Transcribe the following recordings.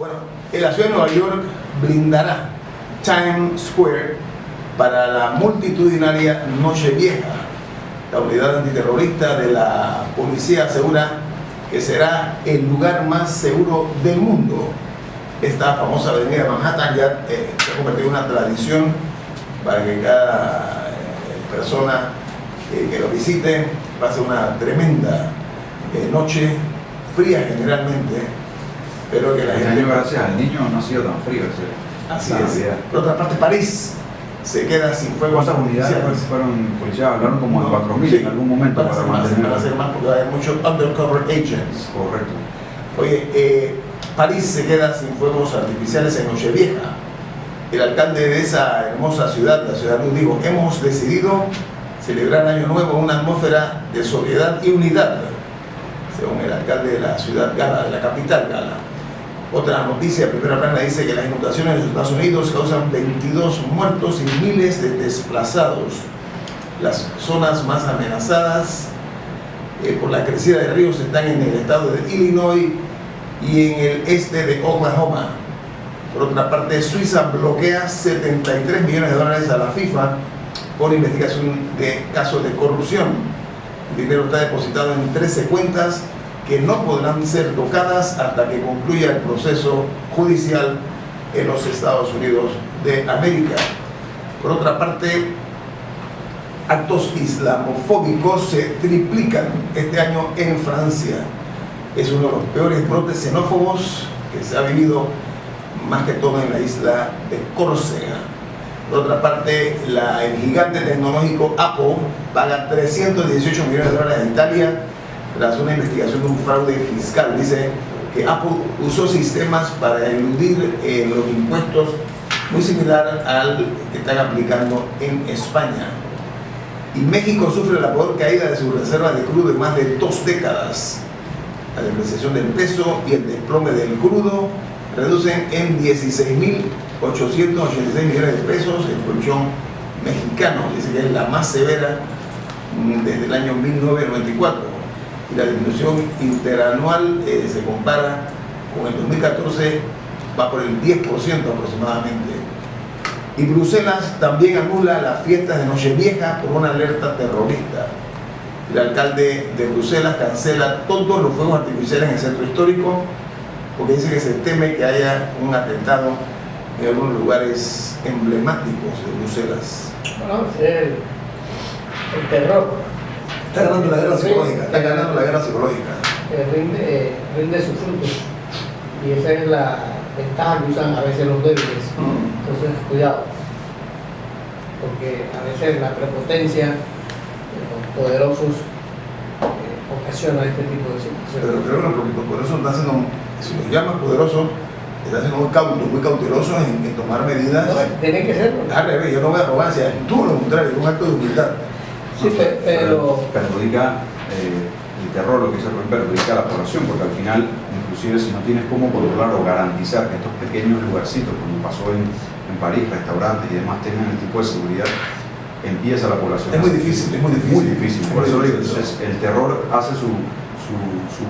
Bueno, la ciudad de Nueva York blindará Times Square para la multitudinaria Nochevieja. La unidad antiterrorista de la policía asegura que será el lugar más seguro del mundo. Esta famosa avenida de Manhattan ya se ha convertido en una tradición para que cada persona que lo visite pase una tremenda noche fría generalmente, pero que la gente... gracias al niño no ha sido tan frío. Así es. Por otra parte, París se queda sin fuegos artificiales. ¿Cuántas unidades fueron policías? Hablaron como de 4.000 sí, en algún momento para mantener. Para hacer más porque hay muchos undercover agents. Correcto. Oye, París se queda sin fuegos artificiales en Nochevieja. El alcalde de esa hermosa ciudad, la ciudad de Luz, dijo: hemos decidido celebrar Año Nuevo en una atmósfera de sobriedad y unidad, según el alcalde de la ciudad Gala, de la capital Gala. Otra noticia, primera plana, dice que las inundaciones de los Estados Unidos causan 22 muertos y miles de desplazados. Las zonas más amenazadas por la crecida de ríos están en el estado de Illinois y en el este de Oklahoma. Por otra parte, Suiza bloquea $73 millones a la FIFA por investigación de casos de corrupción. El dinero está depositado en 13 cuentas que no podrán ser tocadas hasta que concluya el proceso judicial en los Estados Unidos de América. Por otra parte, actos islamofóbicos se triplican este año en Francia. Es uno de los peores brotes xenófobos que se ha vivido más que todo en la isla de Córcega. Por otra parte, el gigante tecnológico Apple paga $318 millones a Italia tras una investigación de un fraude fiscal. Dice que Apple usó sistemas para eludir los impuestos muy similar al que están aplicando en España. Y México sufre la peor caída de sus reservas de crudo en más de 2 décadas. La depreciación del peso y el desplome del crudo reducen en 16.886 millones de pesos el colchón mexicano. Dice que es la más severa desde el año 1994. Y la disminución interanual se compara con el 2014, va por el 10% aproximadamente. Y Bruselas también anula las fiestas de Nochevieja por una alerta terrorista. El alcalde de Bruselas cancela todos los fuegos artificiales en el centro histórico porque dice que se teme que haya un atentado en algunos lugares emblemáticos de Bruselas. Bueno, el terror. Está ganando la guerra psicológica, está ganando la guerra psicológica. Rinde sus frutos. Y esa es la ventaja que usan a veces los débiles. Entonces, cuidado. Porque a veces la prepotencia de los poderosos ocasiona este tipo de situaciones. Pero creo que los poderosos están haciendo, si los llaman poderosos, están siendo muy cautelosos en tomar medidas. No, tienen que serlo. Al revés, yo no veo arrogancia, todo lo contrario, es un acto de humildad. Sí, pero perjudica el terror, lo que dice Rubén, perjudica a la población, porque al final, inclusive si no tienes cómo controlar o garantizar que estos pequeños lugarcitos, como pasó en París, restaurantes y demás, tengan el tipo de seguridad, empieza la población. Es muy difícil, es muy difícil. Muy difícil. Por eso digo, entonces el terror hace su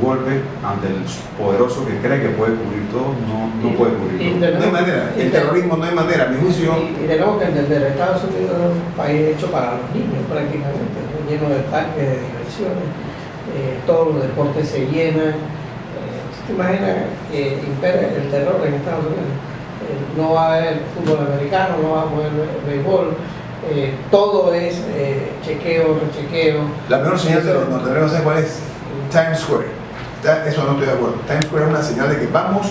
golpe ante el poderoso que cree que puede cubrir todo, no puede cubrir todo. No hay manera, el terrorismo no hay manera, a mi juicio. Y tenemos que entender, Estados Unidos es un país hecho para los niños prácticamente, ¿no? Lleno de parques de diversiones, todos los deportes se llenan. ¿Te imaginas que impere el terror en Estados Unidos? No va a haber fútbol americano, no va a haber béisbol, todo es chequeo, rechequeo. La mejor señal de los norteamericanos, ¿sabes cuál es? Times Square. Eso no estoy de acuerdo. Times Square es una señal de que vamos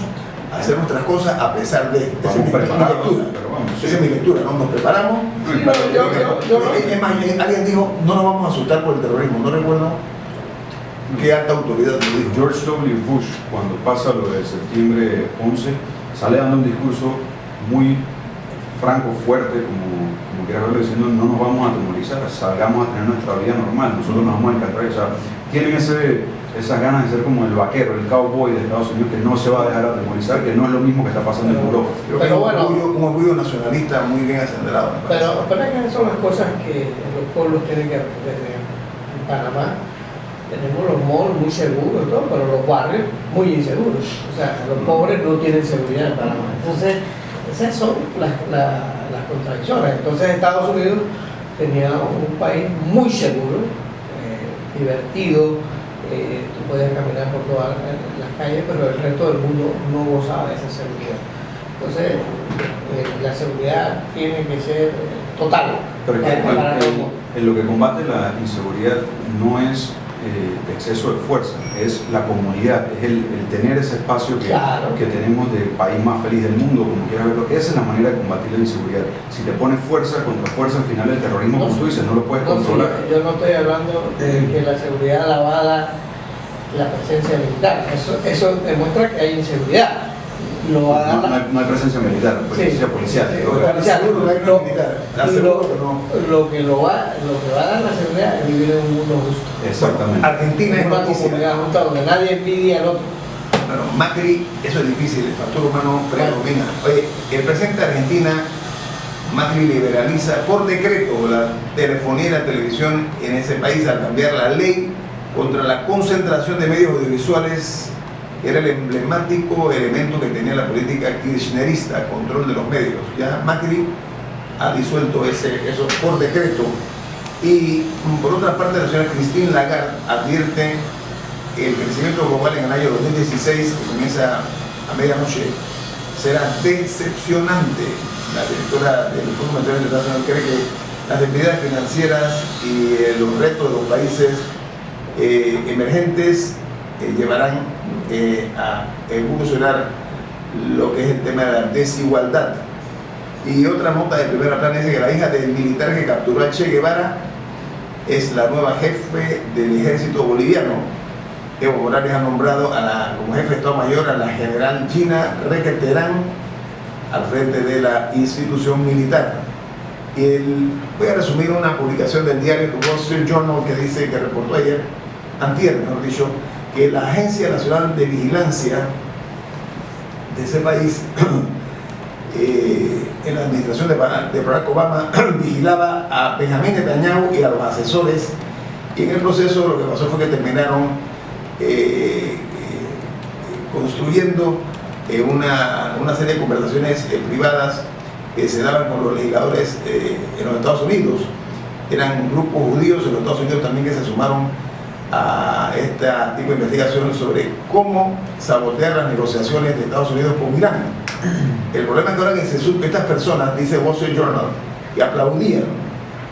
a hacer nuestras cosas a pesar de. Esa es mi lectura. Esa es mi lectura, ¿no? Nos preparamos. Es más, alguien dijo, no nos vamos a asustar por el terrorismo. No recuerdo qué alta autoridad lo dijo. George W. Bush, cuando pasa lo de septiembre 11, sale dando un discurso muy franco, fuerte, como quiera verlo, diciendo no nos vamos a atemorizar, salgamos a tener nuestra vida normal, nosotros nos vamos a encantar. O sea, tienen esas ganas de ser como el vaquero, el cowboy de Estados Unidos, que no se va a dejar atemorizar, que no es lo mismo que está pasando en Europa. Creo que es un orgullo nacionalista muy bien acendrado. Pero es que son las cosas que los pueblos tienen que aprender. En Panamá tenemos los malls muy seguros y todo, pero los barrios muy inseguros. O sea, los pobres no tienen seguridad en Panamá. Entonces, esas son las contradicciones. Entonces, Estados Unidos tenía un país muy seguro, divertido, tú podías caminar por todas las calles, pero el resto del mundo no gozaba de esa seguridad. Entonces, la seguridad tiene que ser total. Pero en lo que combate la inseguridad no es exceso de fuerza, es la comunidad, es el tener ese espacio que tenemos de país más feliz del mundo, como quieras verlo. Esa es la manera de combatir la inseguridad. Si te pones fuerza contra fuerza, al final el terrorismo, como tú dices, no lo puedes controlar. Sí, yo no estoy hablando de que la seguridad la va a dar la presencia militar. Eso demuestra que hay inseguridad. Lo va a dar no hay presencia militar, presencia policial. Lo que va a dar la seguridad es vivir en un mundo justo. Exactamente. Argentina es una comunidad justa donde nadie envidia al otro. Bueno, Macri, eso es difícil, el factor humano predomina. Oye, el presidente de Argentina, Macri, liberaliza por decreto la telefonía y la televisión en ese país al cambiar la ley contra la concentración de medios audiovisuales. Era el emblemático elemento que tenía la política kirchnerista, control de los medios. Ya Macri ha disuelto eso por decreto. Y por otra parte, la señora Christine Lagarde advierte que el crecimiento global en el año 2016, que comienza a medianoche, será decepcionante. La directora del Fondo Monetario Internacional cree que las debilidades financieras y los retos de los países emergentes llevarán a evolucionar lo que es el tema de la desigualdad. Y otra nota de primera plana dice que la hija del militar que capturó a Che Guevara es la nueva jefe del ejército boliviano. Evo Morales ha nombrado como jefe de Estado Mayor a la general Gina Requeterán al frente de la institución militar. Voy a resumir una publicación del diario The Wall Street Journal que dice, que reportó antier, mejor dicho, que la Agencia Nacional de Vigilancia de ese país, en la administración de Barack Obama, vigilaba a Benjamín Netanyahu y a los asesores, y en el proceso lo que pasó fue que terminaron construyendo una serie de conversaciones privadas que se daban con los legisladores en los Estados Unidos. Eran grupos judíos en los Estados Unidos también que se sumaron a este tipo de investigación sobre cómo sabotear las negociaciones de Estados Unidos con Irán. El problema es que ahora que se supo que estas personas, dice Wall Street Journal, que aplaudían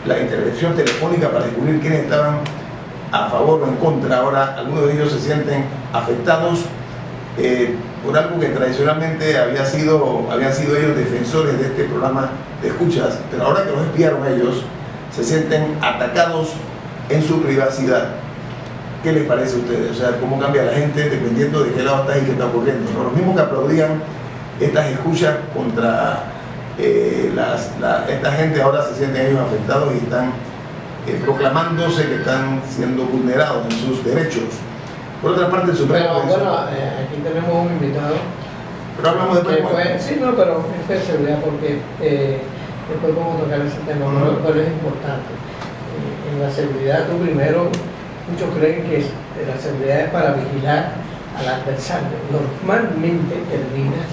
la intervención telefónica para descubrir quiénes estaban a favor o en contra, ahora algunos de ellos se sienten afectados por algo que tradicionalmente habían sido ellos defensores de este programa de escuchas, pero ahora que los espiaron ellos, se sienten atacados en su privacidad. ¿Qué les parece a ustedes? O sea, cómo cambia la gente dependiendo de qué lado está y qué está ocurriendo. ¿No? Los mismos que aplaudían estas escuchas contra esta gente ahora se sienten ellos afectados y están proclamándose que están siendo vulnerados en sus derechos. Por otra parte, el Supremo... Bueno, aquí tenemos un invitado. Pero hablamos de sí, no, pero es seguridad porque después vamos a tocar ese tema, pero es importante. En la seguridad, tú primero... Muchos creen que la seguridad es para vigilar al adversario. Normalmente terminas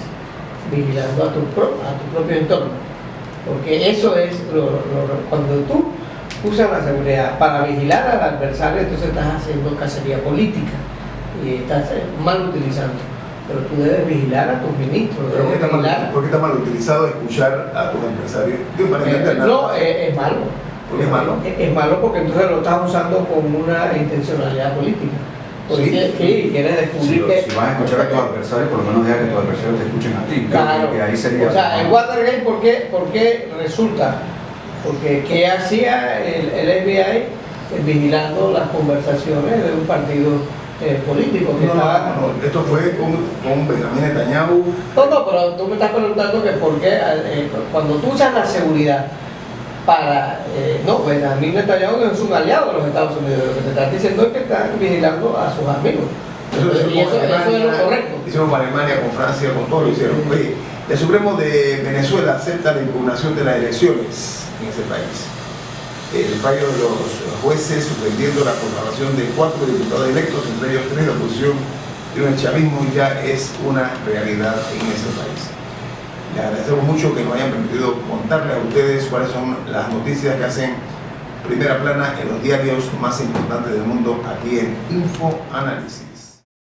vigilando a tu propio entorno. Porque eso es, cuando tú usas la seguridad para vigilar al adversario, entonces estás haciendo cacería política y estás mal utilizando. Pero tú debes vigilar a tus ministros. ¿Pero por qué está mal utilizado escuchar a tus adversarios? No, es malo. ¿Por qué es malo? Es malo porque entonces lo estás usando con una intencionalidad política. Porque quieres descubrir que... Si vas a escuchar a tus adversarios, por lo menos deja que tus adversarios te escuchen a ti. Claro. Que ahí sería... O sea, en Watergate, ¿por qué resulta? Porque ¿qué hacía el FBI vigilando las conversaciones de un partido político? Que esto fue con Benjamín Netanyahu. No, pero tú me estás preguntando que por qué cuando tú usas la seguridad para... Benjamín Netanyahu es un aliado de los Estados Unidos. Lo que te estás diciendo es que están vigilando a sus amigos. Eso es lo correcto. Hicieron con Alemania, con Francia, con todo lo hicieron. Oye, el Supremo de Venezuela acepta la impugnación de las elecciones en ese país. El fallo de los jueces suspendiendo la proclamación de 4 diputados electos, entre ellos 3 de oposición y un chavismo, ya es una realidad en ese país. Les agradecemos mucho que nos hayan permitido contarles a ustedes cuáles son las noticias que hacen primera plana en los diarios más importantes del mundo aquí en Info Análisis.